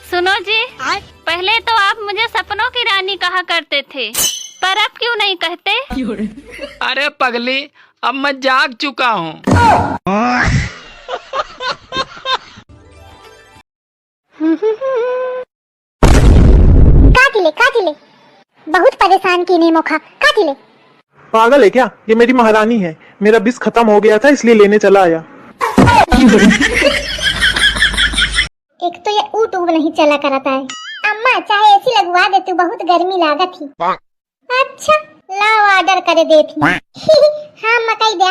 सुनो जी, पहले तो आप मुझे सपनों की रानी कहा करते थे, पर अब क्यों नहीं कहते? अरे पगली, अब मैं जाग चुका हूँ। काटिले बहुत परेशान की ने मोखा काटिले। पागल है क्या? ये मेरी महारानी है। मेरा बिस खत्म हो गया था इसलिए लेने चला आया। एक तो ये ऊट उब नहीं चला करता है। अम्मा चाहे एसी लगवा दे, तू बहुत गर्मी लागत थी। अच्छा लाओ ऑर्डर करे देती। हाँ मकई दे।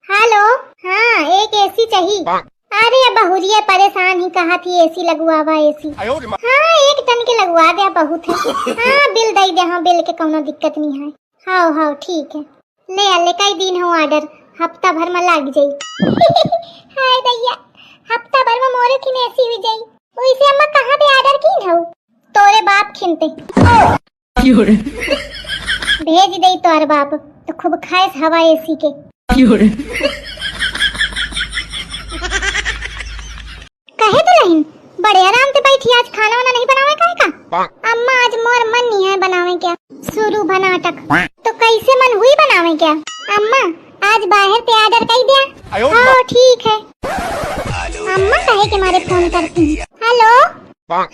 हेलो, हाँ एक एसी चाहिए। अरे बहुरिया परेशान ही कहा थी एसी लगवावा एसी। हाँ 1 टन के लगवा दे बहुत है। हाँ बिल दे दे। हाँ बिल के कोनो दिक्कत नहीं है। हाँ ठीक है, ले कई दिन हो ऑर्डर, हफ्ता भर में लग जाई। हाय दैया, हफ्ता भर में मोरे की एसी हुई जाई। वैसे अम्मा कहाँ पे ऑर्डर की हो? तोरे बाप खिनते भेज दे तोर बाप तो खूब खाए हवा एसी के। कहे तो नहीं बड़े आराम से बैठी, आज खाना वाना नहीं बनावे काहे का? अम्मा आज मोर मन नहीं है बनावे क्या। शुरू बनाटक तो कैसे मन हुई बनावे क्या? अम्मा आज बाहर पे ऑर्डर कर दिया। हाँ ठीक है। अम्मा कहे के मारे फोन करती। हेलो, हाँ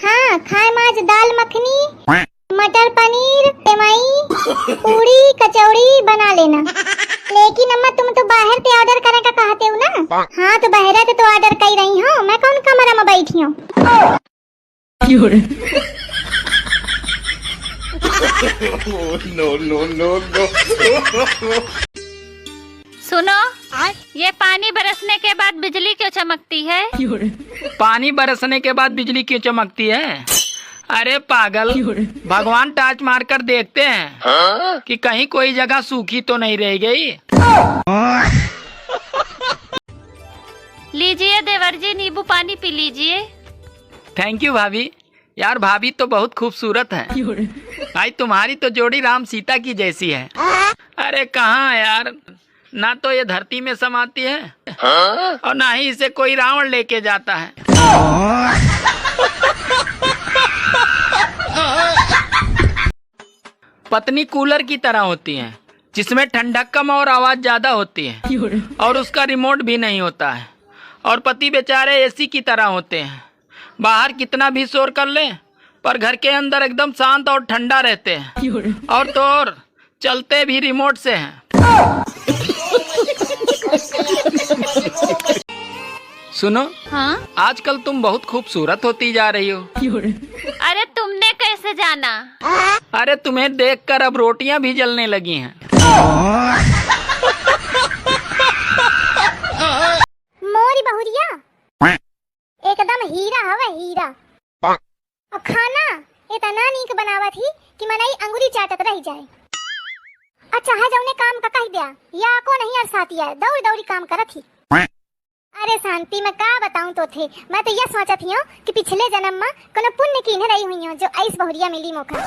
खाए आज दाल मखनी, मटर पनीर, सेवई, पूरी कचौड़ी बना लेना। लेकिन अम्मा तुम तो बाहर पे ऑर्डर करने का कहते हो ना? हाँ तो बाहर से तो ऑर्डर कर रही हूँ, मैं कौन कमरा में बैठी हूँ। सुनो, ये पानी बरसने के बाद बिजली क्यों चमकती है? पानी बरसने के बाद बिजली क्यों चमकती है? अरे पागल, भगवान टार्च मार कर देखते हैं कि कहीं कोई जगह सूखी तो नहीं रह गई। लीजिए देवर जी, नींबू पानी पी लीजिए। थैंक यू भाभी। यार भाभी तो बहुत खूबसूरत है। भाई तुम्हारी तो जोड़ी राम सीता की जैसी है। अरे कहाँ यार, ना तो ये धरती में समाती है और ना ही इसे कोई रावण लेके जाता है। पत्नी कूलर की तरह होती है, जिसमें ठंडक कम और आवाज ज्यादा होती है और उसका रिमोट भी नहीं होता है। और पति बेचारे एसी की तरह होते हैं, बाहर कितना भी शोर कर ले पर घर के अंदर एकदम शांत और ठंडा रहते हैं। और तो और चलते भी रिमोट से हैं। सुनो, हाँ आजकल तुम बहुत खूबसूरत होती जा रही हो। अरे तुमने कैसे जाना? अरे तुम्हें देखकर अब रोटियां भी जलने लगी हैं। मोरी बहुरिया एकदम हीरा हवे हीरा। और खाना इतना नीक बनावा थी कि मनाई अंगुरी चाटत रह जाए। अच्छा है जौने काम का कह दिया या को नहीं अरसाती है, दौड़ी दौड़ी काम करत थी। अरे शांति में का बताऊं तो थे, मैं तो यह सोचत ही हूँ कि पिछले जन्म में कोनो पुण्य कीने रही हुई हूँ जो ऐस बहुरिया मिली मौका।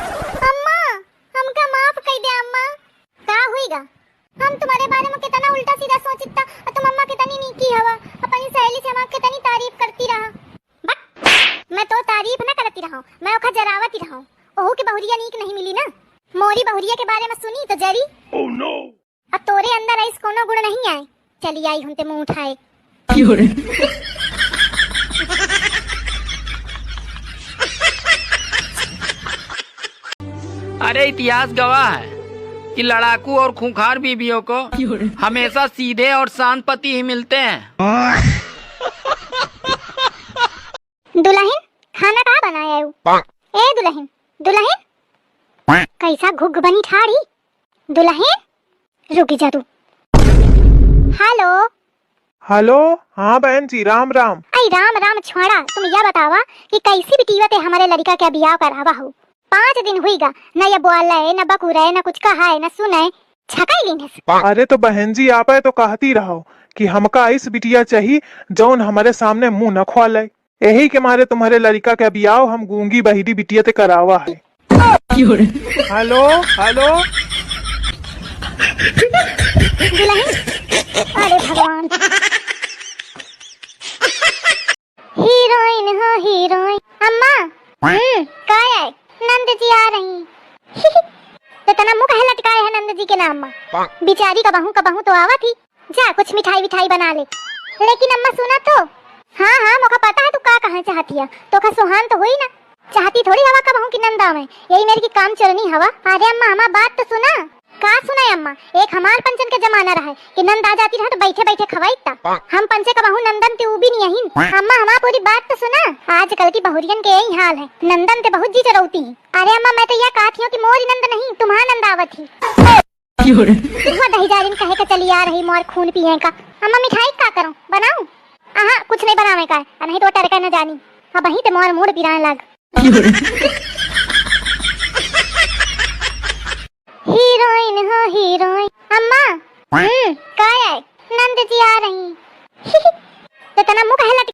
अम्मा हमका माफ कर दे अम्मा। का हुईगा? हम तुम्हारे बारे में कितना उल्टा सीधा सोचता और तुम अम्मा कितनी नीकी हवा, अपनी सहेली से हमार कितनी तारीफ करती रहा। बट मैं तो तारीफ न करती रहूं, मैं ओखा जरावती रहूं। ओहू के बहुरिया नीक नहीं मिली ना। मोरी बहुरिया के बारे में सुनी तो जरी। Oh no. अब तोरे अंदर ऐस कोनो गुण नहीं आए। चली आई हूं ते मुंह उठाए। अरे इतिहास गवाह है कि लड़ाकू और खूंखार बीवियों को हमेशा सीधे और शांत पति ही मिलते हैं। दुल्हन खाना का बनाया है? ए दुल्हन, दुल्हन कैसा घुग बनी ठाड़ी। दुल्हन रुक जा तू। हेलो हेलो, हाँ बहन जी, राम राम। आई राम राम छोड़ा, तुम यह बतावा कि कैसी बिटिया ते हमारे लड़का के बियाह करावा हो। 5 दिन हुईगा, न ये बोला है, न बकुरा है, न कुछ कहा है, न सुना है। छकाई लीन। अरे तो बहन जी आप है तो कहती रहो कि हमका इस बिटिया चाहिए जौन हमारे सामने मुंह न खोले। यही के मारे तुम्हारे लड़का के बियाह हम गूंगी बहिरी बिटिया ते करावा है। Hello hello. अरे भगवान, हीरोइन हो हीरोइन। अम्मा काय है नंद जी आ रही तो तना मुंह कहे लटकाए है नंद जी के नाम में। बिचारी का बहू तो आवा थी, जा कुछ मिठाई विठाई बना ले। लेकिन अम्मा सुना तो, हाँ हाँ मोका पता है तू का कहाँ चाहती है, तो का सुहान तो हुई ना, चाहती थोड़ी हवा का बहू की नंदा में, यही मेरी की काम चलनी हवा। अरे अम्मा हमार बात तो सुना। का सुना अम्मा, एक हमार पंचन के जमाना रहा है कि नंद आ जाती रहा तो बैठे बैठे खवाई ता, हम पंचे का बहू नंदन ते भी नहीं है। अम्मा हमार पूरी बात तो सुना, आजकल की बहुरियन के यही हाल है, नंदन ते बहुत जी चरौती है। अरे अम्मा मैं तो यह कहती हूँ कि मोरी नंद नहीं तुम्हारा नंद आवत ही। वो दही जारिन कहे का चली आ रही मोर खून पिए का। अम्मा मिठाई का करूं बनाऊं? आहा कुछ नहीं बनावे का है, नहीं तो टरका न जानी, अब वही ते मोर मूड पिराने लग। हीरोइन हो हीरोइन। अम्मा काय है नंद जी आ रही तो तना मुंह कहे